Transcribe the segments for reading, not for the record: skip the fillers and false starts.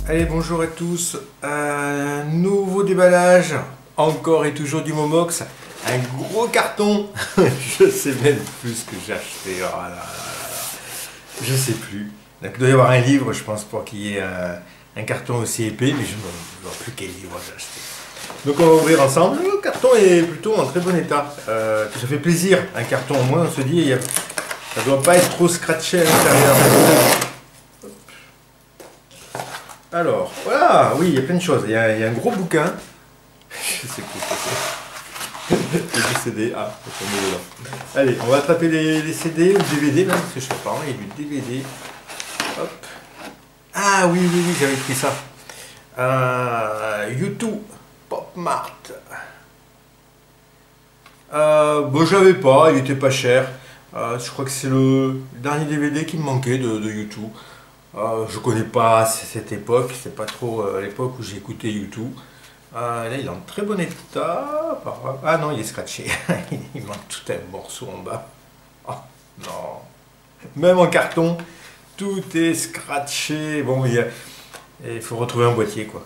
Allez, bonjour à tous. Nouveau déballage, encore et toujours du Momox. Un gros carton. Je sais même plus ce que j'ai acheté. Oh là là là. Je sais plus. Donc, il doit y avoir un livre, je pense, pour qu'il y ait un carton aussi épais, mais je ne vois plus quel livre j'ai acheté. Donc on va ouvrir ensemble. Le carton est plutôt en très bon état. Ça fait plaisir, un carton au moins, on se dit, ça ne doit pas être trop scratché à l'intérieur. Alors, voilà, oui, il y a plein de choses. Il y a un gros bouquin. Je sais plus ce que c'est. Il y a du CD. Ah, on est dedans. Allez, on va attraper les CD ou DVD, même, parce que je sais pas, il y a du DVD. Hop. Ah oui, oui, oui, j'avais pris ça. YouTube Pop Mart. Bon, je l'avais pas, il était pas cher. Je crois que c'est le dernier DVD qui me manquait de YouTube. Je connais pas cette époque, c'est pas trop l'époque où j'écoutais YouTube. Là, il est en très bon état. Ah non, il est scratché. Il manque tout un morceau en bas. Oh non. Même en carton, tout est scratché. Bon, il faut retrouver un boîtier, quoi.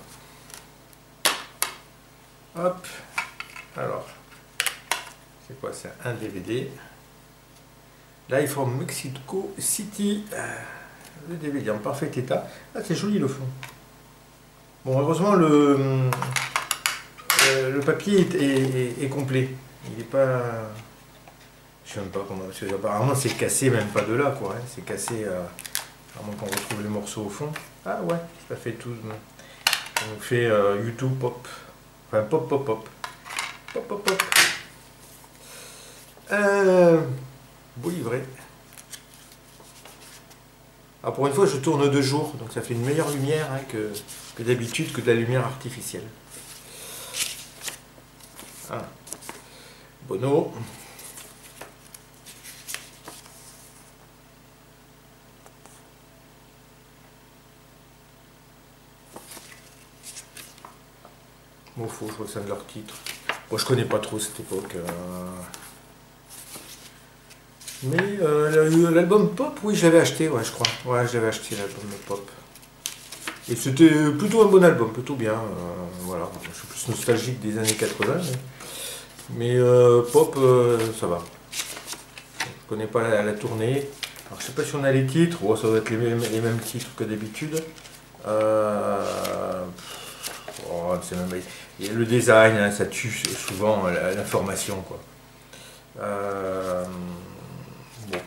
Hop. Alors, c'est quoi? C'est un DVD. Live from Mexico City. Le DVD en parfait état. Ah, c'est joli le fond. Bon, heureusement, le papier est complet. Il n'est pas... Je sais même pas comment... Parce que apparemment, c'est cassé même pas de là, quoi. Hein. C'est cassé... à moins qu'on retrouve les morceaux au fond. Ah ouais, ça fait tout. On fait YouTube Pop. Enfin, Pop, Pop, Pop. Pop, Pop, Pop. Beau livret. Alors pour une fois, je tourne 2 jours, donc ça fait une meilleure lumière hein, que d'habitude, que de la lumière artificielle. Ah. Bono. Bon, faut que je ressens leur titre. Bon, je connais pas trop cette époque. Mais l'album Pop, oui, je l'avais acheté, ouais, je crois. Ouais, j'avais acheté l'album Pop. Et c'était plutôt un bon album, plutôt bien. Voilà, je suis plus nostalgique des années 80. Mais Pop, ça va. Je connais pas la tournée. Alors, je sais pas si on a les titres. Oh, ça doit être les mêmes titres que d'habitude. Oh, et le design, hein, ça tue souvent l'information, quoi. Bon,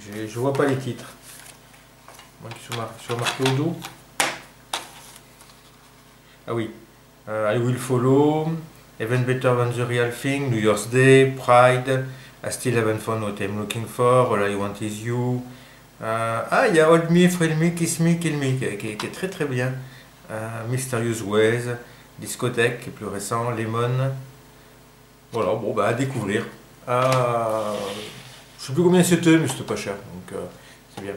je vois pas les titres. Moi qui sont marqués au dos. Ah oui. I Will Follow, Even Better Than the Real Thing, New Year's Day, Pride, I Still Haven't Found What I'm Looking For, All I Want Is You. Il y a Hold Me, Thrill Me, Kiss Me, Kill Me, qui est très très bien. Mysterious Ways, Discothèque, qui est plus récent, Lemon. Voilà, bon, bah à découvrir. Je sais plus combien c'était, mais c'était pas cher, donc c'est bien.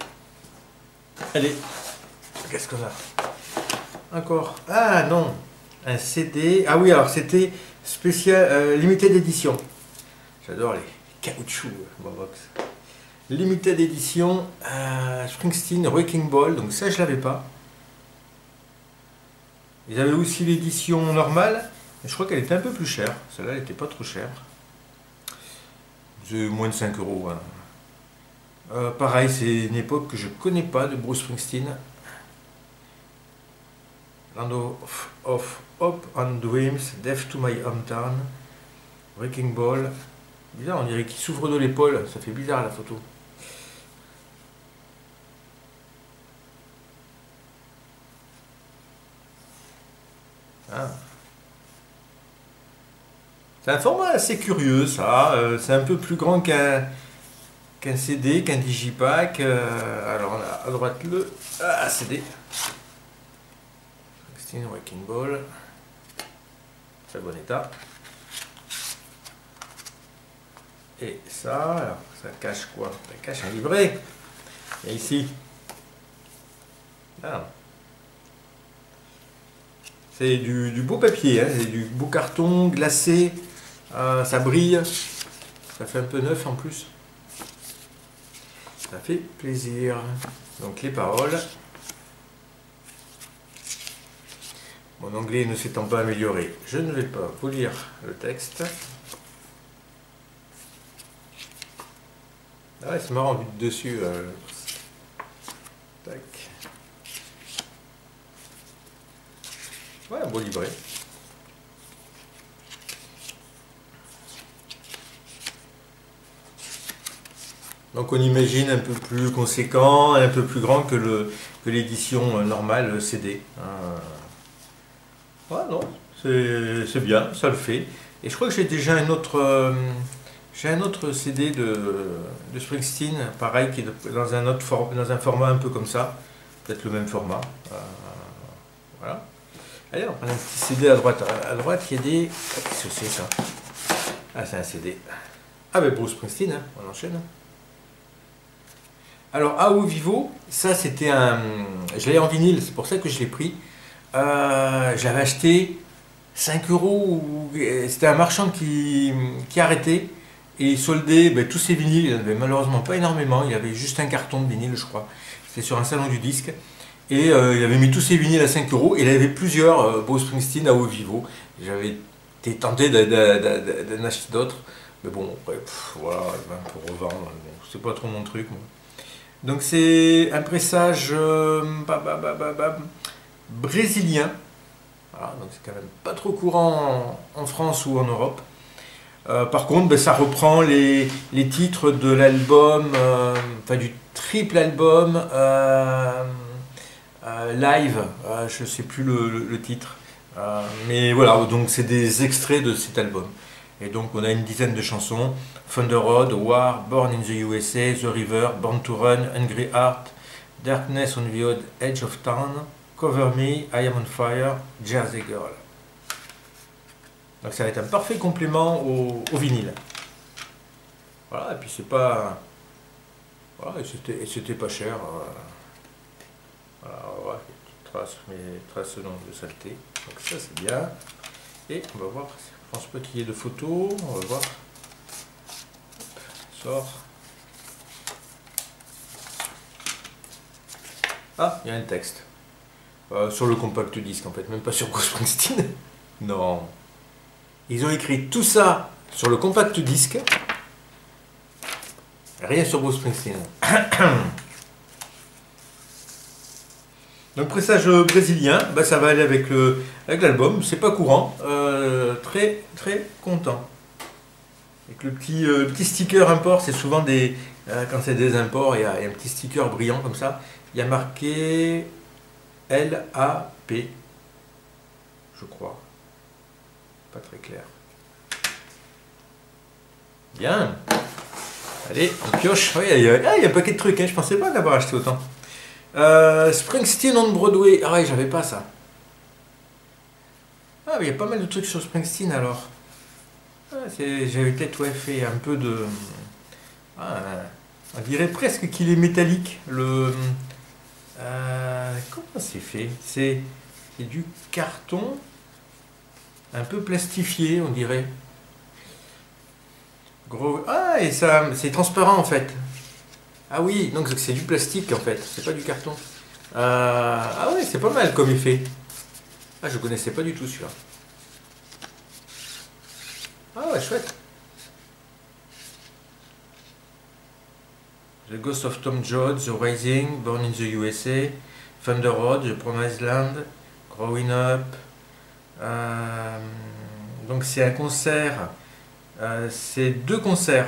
Allez, qu'est-ce qu'on a encore? Ah non, un CD. Ah oui, alors c'était spécial, limited edition. J'adore les caoutchoucs, Box. Limited edition, Springsteen, Wrecking Ball, donc ça je l'avais pas. Ils avaient aussi l'édition normale, mais je crois qu'elle était un peu plus chère. Celle-là, elle n'était pas trop chère. C'est moins de 5 €. Hein. Pareil, c'est une époque que je connais pas de Bruce Springsteen. Land of Hope and Dreams, Death to My Hometown, Wrecking Ball. Bizarre, on dirait qu'il s'ouvre de l'épaule. Ça fait bizarre la photo. Ah. C'est un format assez curieux, ça. C'est un peu plus grand qu'un CD, qu'un digipack. Alors on a à droite le CD. Springsteen Wrecking Ball. Très bon état. Et ça, alors, ça cache quoi? Ça cache un livret. Et ici. Ah. C'est du beau papier, hein, c'est du beau carton glacé. Ça brille. Ça fait un peu neuf en plus. Ça fait plaisir. Donc les paroles. Mon anglais ne s'étant pas amélioré, je ne vais pas vous lire le texte. Ah ouais, c'est marrant, vu de dessus. Tac. Ouais, un beau livret. Donc on imagine un peu plus conséquent, un peu plus grand que l'édition normale CD. Ouais, non, c'est bien, ça le fait. Et je crois que j'ai déjà j'ai un autre CD de Springsteen, pareil, qui est dans dans un format un peu comme ça, peut-être le même format. Voilà. Allez, on prend un petit CD à droite. À droite, il y a des... Qu'est-ce que c'est ça? Ah, c'est un CD. Ah, ben Bruce Springsteen, hein, on enchaîne. Alors, A O Vivo, ça c'était un... Je l'avais en vinyle, c'est pour ça que je l'ai pris. J'avais acheté 5 euros. C'était un marchand qui arrêtait et il soldait ben, tous ses vinyles. Il n'en avait malheureusement pas énormément. Il avait juste un carton de vinyle, je crois. C'était sur un salon du disque. Et il avait mis tous ses vinyles à 5 euros. Il avait plusieurs Bruce Springsteen à O Vivo. J'avais été tenté d'en acheter d'autres. Mais bon, après, voilà, pour revendre, bon, c'est pas trop mon truc. Moi. Donc c'est un pressage brésilien. Voilà, donc c'est quand même pas trop courant en France ou en Europe. Par contre, ben, ça reprend les titres de l'album, enfin du triple album live. Je sais plus le titre. Mais voilà, donc c'est des extraits de cet album. Et donc on a une dizaine de chansons. Thunder Road, War, Born in the USA, The River, Born to Run, Hungry Heart, Darkness on the Edge of Town, Cover Me, I Am on Fire, Jersey Girl. Donc ça va être un parfait complément au vinyle. Voilà, et puis c'est pas... Voilà, et c'était pas cher. Voilà, voilà, traces, mais traces de saleté. Donc ça c'est bien. Et on va voir, je pense pas qu'il y ait de photos, on va voir. Sort. Ah, il y a un texte. Sur le compact disque en fait, même pas sur Bruce Springsteen. Non. Ils ont écrit tout ça sur le compact disque. Rien sur Bruce Springsteen. Donc pressage brésilien, bah, ça va aller avec l'album, c'est pas courant. Très très content. Avec le petit sticker import, c'est souvent des... quand c'est des imports, il y a un petit sticker brillant comme ça. Il y a marqué LAP, je crois. Pas très clair. Bien. Allez, on pioche. Oui, il y a un paquet de trucs, hein. Je pensais pas d'avoir acheté autant. Springsteen on Broadway. Ah ouais, j'avais pas ça. Ah, mais il y a pas mal de trucs sur Springsteen alors. Ah, j'avais peut-être fait un peu de... Ah, on dirait presque qu'il est métallique. Comment c'est fait? C'est du carton un peu plastifié, on dirait. Gros... Ah, et ça, c'est transparent en fait. Ah oui, donc c'est du plastique en fait, c'est pas du carton. Ah ouais, c'est pas mal comme effet. Ah, je connaissais pas du tout celui-là. Ah ouais, chouette. The Ghost of Tom Joad, The Rising, Born in the USA, Thunder Road, The Promised Land, Growing Up. Donc c'est un concert, c'est deux concerts,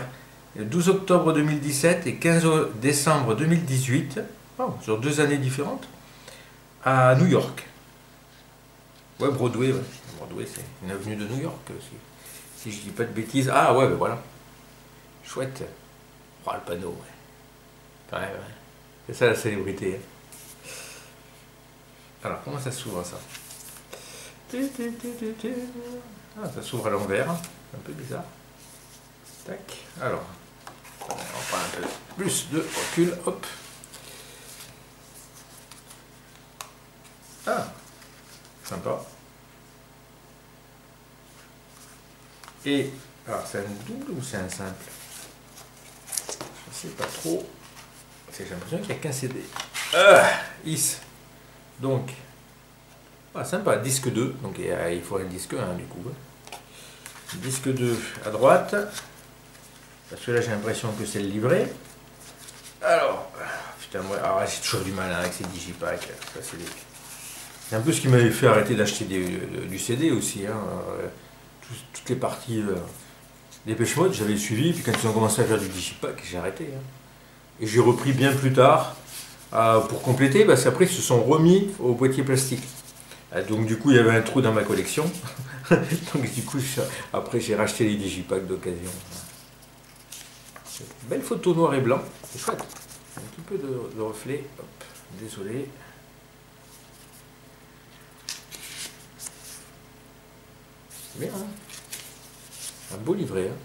le 12 octobre 2017 et 15 décembre 2018, sur 2 années différentes, à New York. Ouais, Broadway, ouais. Broadway c'est une avenue de New York, si je dis pas de bêtises. Ah ouais, ben voilà. Chouette. Oh, le panneau, ouais. Ouais, ouais. C'est ça la célébrité. Alors, comment ça s'ouvre ça? Ah, ça s'ouvre à l'envers. Un peu bizarre. Tac. Alors, on prend un peu plus de recul. Hop. Ah, sympa. Et, alors c'est un double ou c'est un simple? Je sais pas trop. J'ai l'impression qu'il n'y a qu'un CD. Is. Donc, Ah, sympa, disque 2, donc il faut un disque 1 du coup. Disque 2 à droite, parce que là j'ai l'impression que c'est le livret. Alors, putain, moi, j'ai toujours du mal hein, avec ces digipacks. C'est un peu ce qui m'avait fait arrêter d'acheter du CD aussi. Hein. Toutes les parties Dépêche Mode, j'avais suivi, puis quand ils ont commencé à faire du digipack, j'ai arrêté. Hein. Et j'ai repris bien plus tard pour compléter, parce qu'après ils se sont remis au boîtier plastique. Donc du coup il y avait un trou dans ma collection. Donc du coup après j'ai racheté les digipacks d'occasion. Belle photo noir et blanc, c'est chouette. Un petit peu de reflet. Hop, désolé. C'est bien, hein, un beau livret. Hein.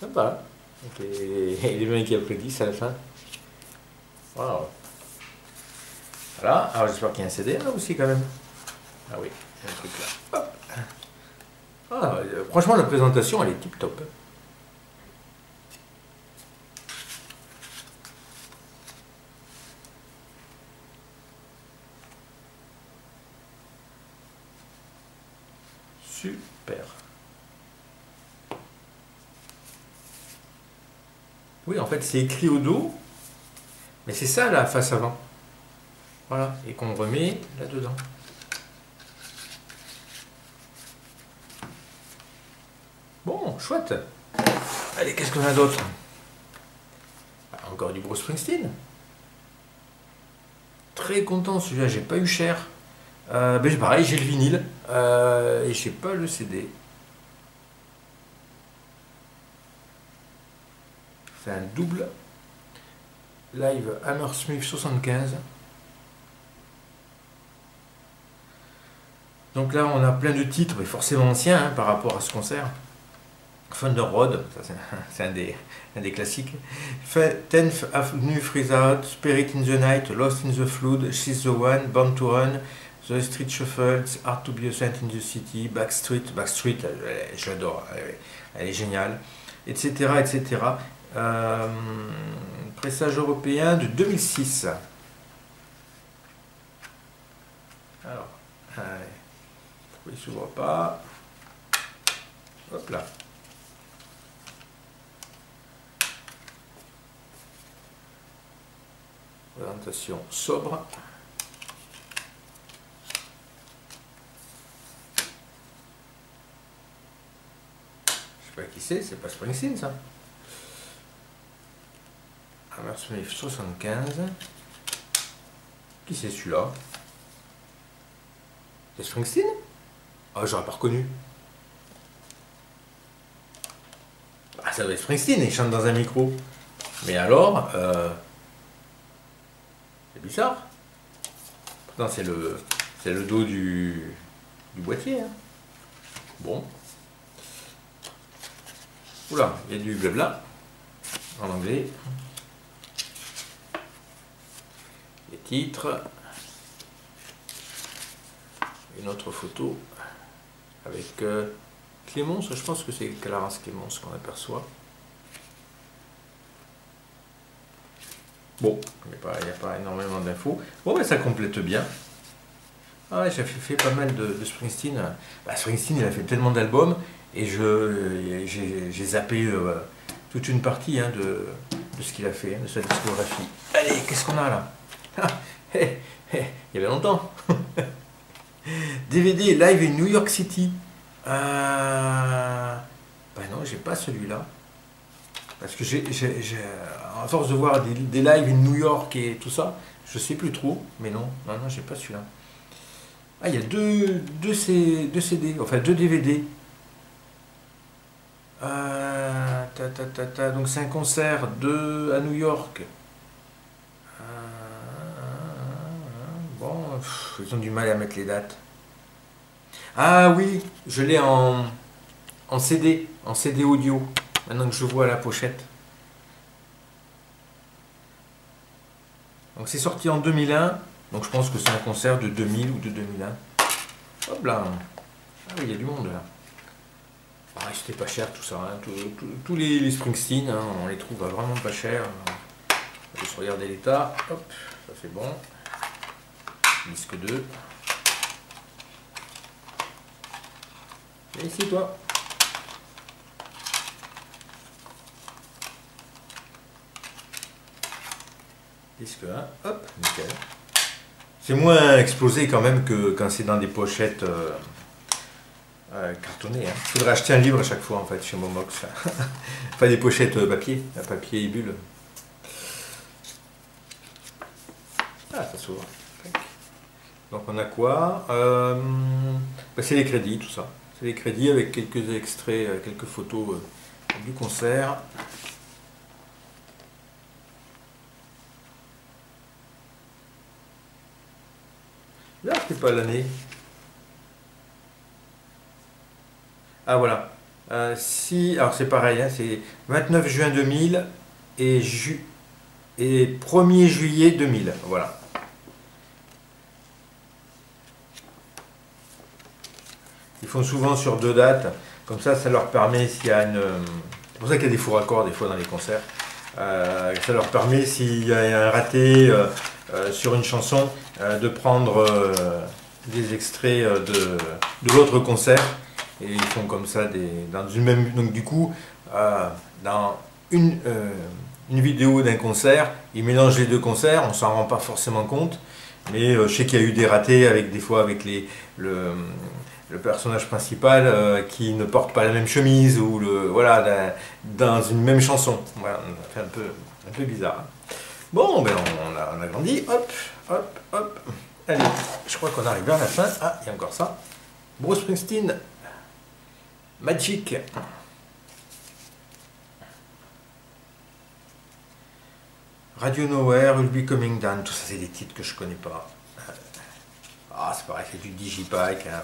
Sympa. Okay. Et les mains qui applaudissent à la fin. Wow. Voilà. Alors j'espère qu'il y a un CD là aussi quand même. Ah oui, il y a un truc là. Hop. Ah, franchement la présentation elle est tip top. Super. Oui, en fait, c'est écrit au dos, mais c'est ça la face avant. Voilà, et qu'on remet là-dedans. Bon, chouette. Allez, qu'est-ce qu'on a d'autre? Encore du Bruce Springsteen. Très content, celui-là, j'ai pas eu cher. Ben, pareil, j'ai le vinyle et j'ai pas le CD. C'est un double live Hammersmith 75. Donc là, on a plein de titres, mais forcément anciens hein, par rapport à ce concert. Thunder Road, c'est un des classiques. 10th Avenue Freeze Out, Spirit in the Night, Lost in the Flood, She's the One, Born to Run, The Street Shuffle, It's Hard to Be a Saint in the City, Backstreet, je l'adore, elle est géniale, etc. etc. Pressage européen de 2006. Alors, pourquoi il ne s'ouvre pas? Hop là. Présentation sobre. Je sais pas qui c'est pas Springsteen ça. Hammersmith 75. Qui c'est celui-là? C'est Springsteen? Ah, j'aurais pas reconnu. Ah, ça doit être Springsteen, il chante dans un micro. Mais alors, c'est bizarre. Pourtant, c'est le dos du boîtier. Hein. Bon. Oula, il y a du blabla en anglais. Les titres. Une autre photo avec Clémence, je pense que c'est Clarence Clémence qu'on aperçoit. Bon, il n'y a pas énormément d'infos. Bon, ben ça complète bien. Ah ouais, j'ai fait pas mal de Springsteen. Bah, Springsteen, il a fait tellement d'albums et j'ai zappé toute une partie hein, de ce qu'il a fait, hein, de sa discographie. Allez, qu'est-ce qu'on a là? Il y avait longtemps. DVD Live in New York City. Ben non, j'ai pas celui-là. Parce que à force de voir des lives in New York et tout ça, je sais plus trop. Mais non, j'ai pas celui-là. Ah, il y a deux CD, enfin 2 DVD. Donc c'est un concert à New York. Bon, ils ont du mal à mettre les dates. Ah oui, je l'ai en CD audio, maintenant que je vois la pochette. Donc c'est sorti en 2001, donc je pense que c'est un concert de 2000 ou de 2001. Hop là. Ah oui, il y a du monde là. Ah, c'était pas cher tout ça, hein. Tous les Springsteen, hein, on les trouve vraiment pas cher. On va juste regarder l'état. Hop, ça fait bon. Disque 2. Et ici toi. Disque 1, hop, nickel. C'est moins explosé quand même que quand c'est dans des pochettes cartonnées. Hein. Il faudrait acheter un livre à chaque fois en fait chez Momox. Enfin des pochettes papier et bulle. Ah, ça s'ouvre. Donc on a quoi c'est les crédits, tout ça. C'est les crédits avec quelques extraits, quelques photos du concert. Là, c'est pas l'année. Ah voilà. Alors c'est pareil, hein, c'est 29 juin 2000 et 1er juillet 2000. Voilà. Ils font souvent sur 2 dates. Comme ça leur permet s'il y a une... C'est pour ça qu'il y a des faux raccords des fois dans les concerts. Ça leur permet s'il y a un raté sur une chanson de prendre des extraits de l'autre concert. Et ils font comme ça dans une même... Donc du coup, dans une vidéo d'un concert, ils mélangent les 2 concerts, on s'en rend pas forcément compte. Mais je sais qu'il y a eu des ratés des fois avec le personnage principal qui ne porte pas la même chemise ou voilà, dans une même chanson. Voilà, c'est un peu bizarre. Bon, ben on a grandi. Hop, hop, hop. Allez, je crois qu'on arrive vers la fin. Ah, il y a encore ça. Bruce Springsteen. Magic. Radio Nowhere, Will Be Coming Down. Tout ça, c'est des titres que je connais pas. Ah, c'est pareil, c'est du Digipack. Hein.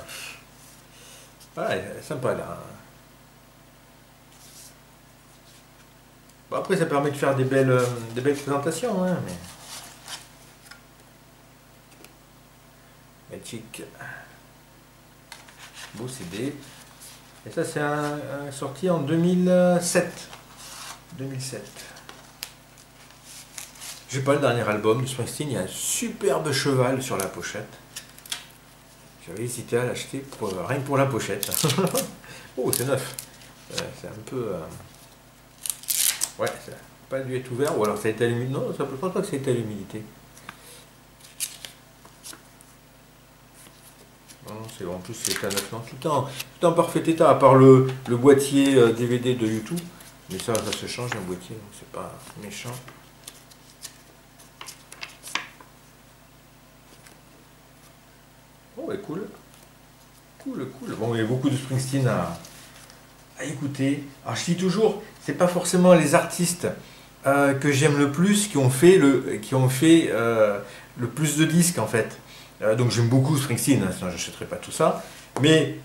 Ouais, sympa là. Bon, après, ça permet de faire des belles présentations. Hein, mais... Magic. Beau CD. Et ça, c'est sorti en 2007. 2007. J'ai pas le dernier album de Springsteen. Il y a un superbe cheval sur la pochette. J'avais hésité à l'acheter rien que pour la pochette. Oh, c'est neuf. C'est un peu... Ouais, ça n'a pas dû être ouvert. Ou alors ça a été à l'humidité. Non, je ne pense pas que ça a été à l'humidité. Non, en plus c'est à neuf. Non, tout en parfait état, à part le boîtier DVD de YouTube. Mais ça se change un boîtier, donc c'est pas méchant. Oh, ouais, cool. Cool. Bon, il y a beaucoup de Springsteen à écouter. Alors, je dis toujours, c'est pas forcément les artistes que j'aime le plus qui ont fait le plus de disques, en fait. Donc, j'aime beaucoup Springsteen, hein, sinon je n'achèterais pas tout ça. Mais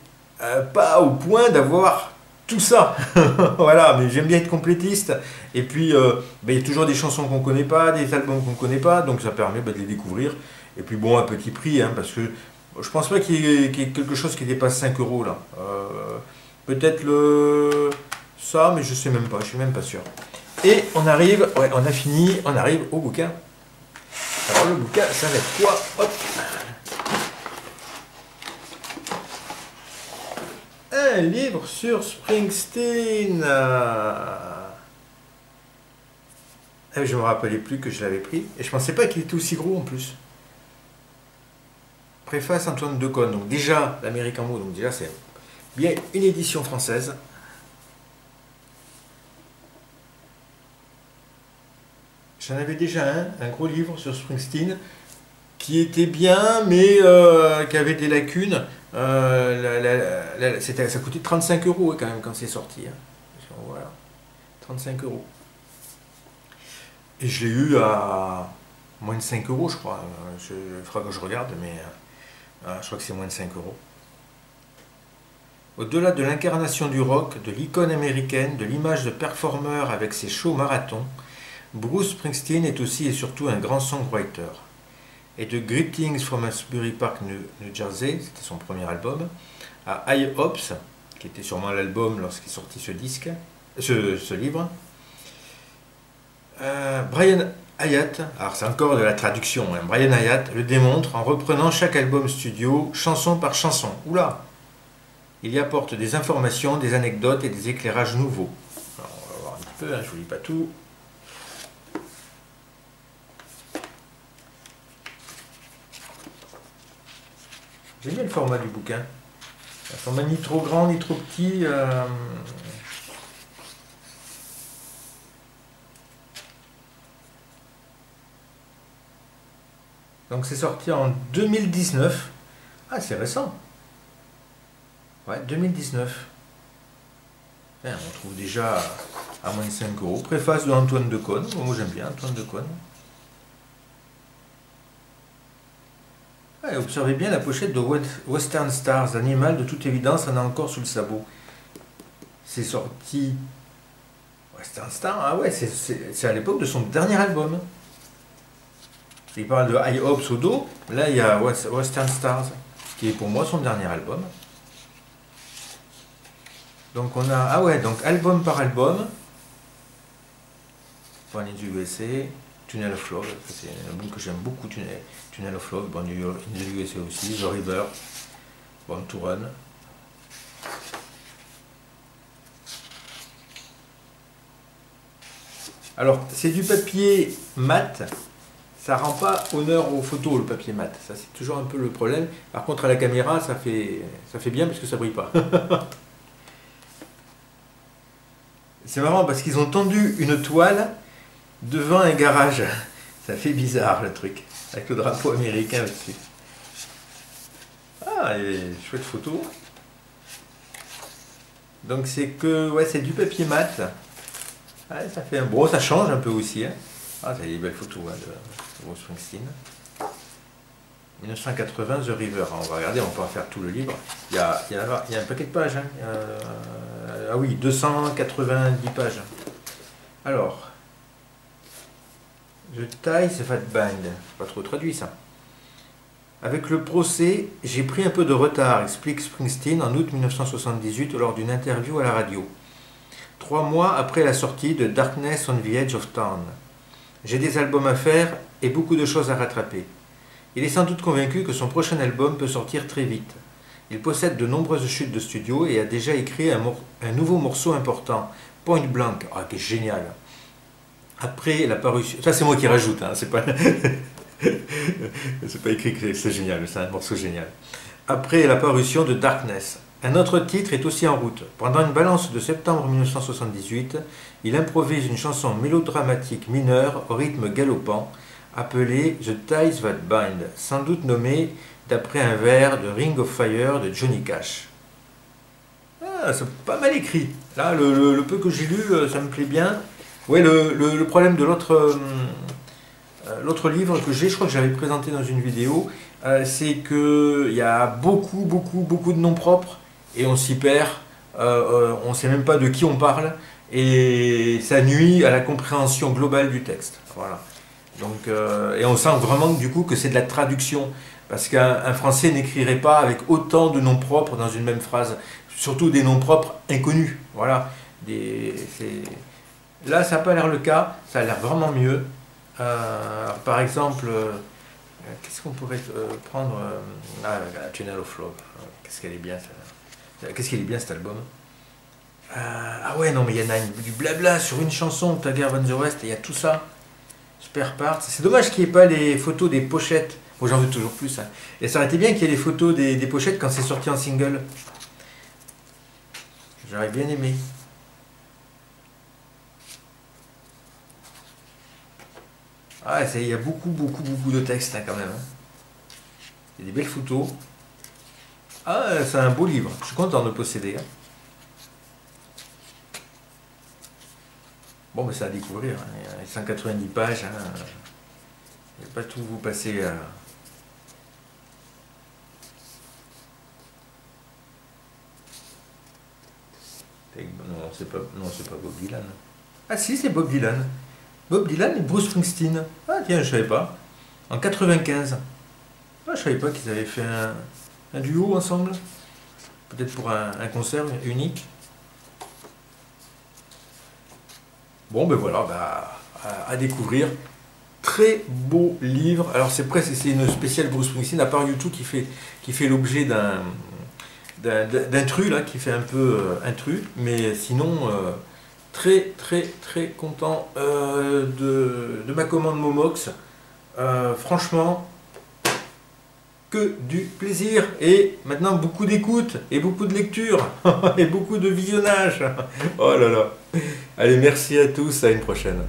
pas au point d'avoir tout ça. Voilà, mais j'aime bien être complétiste. Et puis, il y a toujours des chansons qu'on ne connaît pas, des albums qu'on ne connaît pas, donc ça permet de les découvrir. Et puis, bon, à petit prix, hein, parce que je pense pas qu'il y ait quelque chose qui dépasse 5 € là. Peut-être ça, mais je sais même pas, je suis même pas sûr. Et on arrive, ouais, on a fini, on arrive au bouquin. Alors le bouquin, ça va être quoi? Hop. Un livre sur Springsteen. Je me rappelais plus que je l'avais pris. Et je pensais pas qu'il était aussi gros en plus. Préface Antoine Decaune, donc déjà l'Amérique en mots, donc déjà c'est bien une édition française. J'en avais déjà un gros livre sur Springsteen, qui était bien, mais qui avait des lacunes. Ça coûtait 35 € quand même quand c'est sorti. Hein. Voilà, 35 €. Et je l'ai eu à moins de 5 €, je crois. Il faudra que je regarde, mais... je crois que c'est moins de 5 €. Au-delà de l'incarnation du rock, de l'icône américaine, de l'image de performeur avec ses shows marathons, Bruce Springsteen est aussi et surtout un grand songwriter. Et de Greetings from Asbury Park, New Jersey, c'était son premier album, à High Hopes, qui était sûrement l'album lorsqu'il sortit ce disque, ce livre. Brian Hiatt, alors c'est encore de la traduction, hein. Brian Hiatt le démontre en reprenant chaque album studio, chanson par chanson. Oula! Il y apporte des informations, des anecdotes et des éclairages nouveaux. Alors, on va voir un petit peu, hein, je ne vous lis pas tout. J'aime bien le format du bouquin. Un format ni trop grand ni trop petit. Donc c'est sorti en 2019. Ah, c'est récent. Ouais, 2019. On trouve déjà à moins de 5 €. Préface de Antoine Decaune. Bon, moi j'aime bien Antoine Decaune. Ah, observez bien la pochette de Western Stars. Animal, de toute évidence, en a encore sous le sabot. C'est sorti... Western Stars, ah ouais, c'est à l'époque de son dernier album. Il parle de High Hopes au dos. Là, il y a Western Stars, qui est pour moi son dernier album. Donc on a... Ah ouais, donc album par album. Born in the USA, Tunnel of Love, c'est un album que j'aime beaucoup, Tunnel of Love, Born in the USA aussi, The River, Born to Run. Alors, c'est du papier mat. Ça rend pas honneur aux photos, le papier mat. Ça, c'est toujours un peu le problème. Par contre, à la caméra, ça fait bien parce que ça brille pas. C'est marrant parce qu'ils ont tendu une toile devant un garage. Ça fait bizarre le truc. Avec le drapeau américain au-dessus. Ah, et chouette photo. Donc c'est que, ouais, c'est du papier mat. Ouais, ça fait un... Bon, ça change un peu aussi. Hein. Ah, c'est des belles photos hein, de Bruce Springsteen. 1980, The River. On va regarder, on va faire tout le livre. Il y a un paquet de pages. Hein. Ah oui, 290 pages. Alors, The Ties That Bind. Pas trop traduit ça. Avec le procès, j'ai pris un peu de retard, explique Springsteen en août 1978 lors d'une interview à la radio. 3 mois après la sortie de Darkness on the Edge of Town. J'ai des albums à faire et beaucoup de choses à rattraper. Il est sans doute convaincu que son prochain album peut sortir très vite. Il possède de nombreuses chutes de studio et a déjà écrit un nouveau morceau important, Point Blank, qui est génial. Après la parution... Ça c'est moi qui rajoute, hein, c'est pas... c'est pas écrit que c'est génial, c'est un morceau génial. Après la parution de Darkness. Un autre titre est aussi en route. Pendant une balance de septembre 1978, il improvise une chanson mélodramatique mineure au rythme galopant, appelée The Ties That Bind, sans doute nommée d'après un vers de Ring of Fire de Johnny Cash. Ah, c'est pas mal écrit. Là, le peu que j'ai lu, ça me plaît bien. Ouais, le problème de l'autre livre que j'ai, je crois que j'avais présenté dans une vidéo, c'est qu'il y a beaucoup de noms propres et on s'y perd, on ne sait même pas de qui on parle et ça nuit à la compréhension globale du texte. Voilà. Donc, et on sent vraiment du coup que c'est de la traduction parce qu'un Français n'écrirait pas avec autant de noms propres dans une même phrase, surtout des noms propres inconnus. Voilà. Là, ça n'a pas l'air le cas, ça a l'air vraiment mieux. Par exemple, qu'est-ce qu'on pourrait prendre Tunnel of Love. Qu'est-ce qu'elle est bien, qu'est-ce qu'elle est bien cet album. Ah ouais, non, mais il y en a du blabla sur une chanson, Tiger Van the West, et il y a tout ça. Spare Parts. C'est dommage qu'il n'y ait pas les photos des pochettes. Bon, j'en veux toujours plus. Hein. Et ça aurait été bien qu'il y ait les photos des pochettes quand c'est sorti en single. J'aurais bien aimé. Ah, il y a beaucoup de texte hein, quand même. Hein. Il y a des belles photos. Ah, c'est un beau livre. Je suis content de le posséder. Hein. Bon, mais c'est à découvrir. Hein. Il y a 190 pages. Hein. Je ne vais pas tout vous passer. Non, c'est pas Bob Dylan. Ah si, c'est Bob Dylan. Bob Dylan et Bruce Springsteen. Ah tiens, je savais pas. En 95. Ah, je savais pas qu'ils avaient fait un duo ensemble. peut-être pour un concert unique. Bon, ben voilà, à découvrir. Très beau livre. Alors c'est presque, c'est une spéciale Bruce Springsteen, à part YouTube qui fait l'objet d'un tru là, qui fait un peu intrus, mais sinon très très très content de ma commande Momox. Franchement, que du plaisir et maintenant beaucoup d'écoute et beaucoup de lecture et beaucoup de visionnage. Oh là là. Allez, merci à tous, à une prochaine.